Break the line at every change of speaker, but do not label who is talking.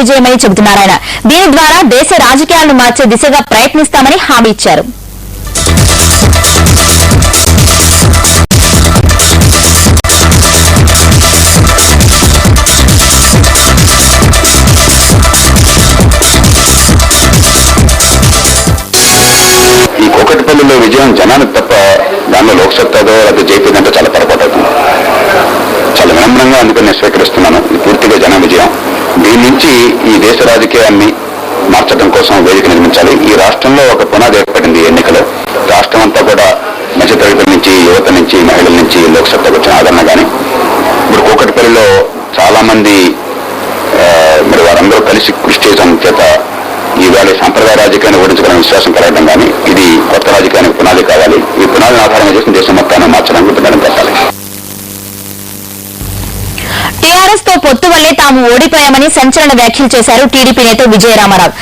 విజయమని చెబుతున్నారు ఆయన. దీని ద్వారా దేశ రాజకీయాలను మార్చే దిశగా ప్రయత్నిస్తామని హామీ ఇచ్చారు.
ఈ కూకట్పల్లిలో విజయం జనానికి తప్ప దానిలో లోక్సత్తాదో అది జైపీదంటే చాలా పొరపాటు అవుతుంది. చాలా వినమ్రంగా అందుకని స్వీకరిస్తున్నాను. ఇది పూర్తిగా జన విజయం. దీని నుంచి ఈ దేశ రాజకీయాన్ని మార్చడం కోసం వేదిక నిర్మించాలి. ఈ రాష్ట్రంలో ఒక పునాది ఏర్పడింది ఎన్నికలు. రాష్ట్రం అంతా కూడా మధ్యతరగతి నుంచి, యువత నుంచి, మహిళల నుంచి లోక్సత్తాకు వచ్చిన ఆదరణ కానీ ఇప్పుడు కూకట్పల్లిలో చాలా మంది మరి వారందరూ కలిసి కృషి చేయడం చేత ఈవేళ సంప్రదాయ రాజకీయాన్ని ఓడించగలని విశ్వాసం కలగడం కానీ ఇది కొత్త రాజకీయానికి పునాది కావాలి. ఈ పునాదిని ఆధారంగా చేసిన దేశం మొత్తాన్ని మార్చడానికి గుర్తుపడం పెట్టాలి.
టీఆర్ఎస్ తో పొత్తు వల్లే తాము ఓడిపోయామని సంచలన వ్యాఖ్యలు చేశారు టీడీపీ నేత విజయరామారావు.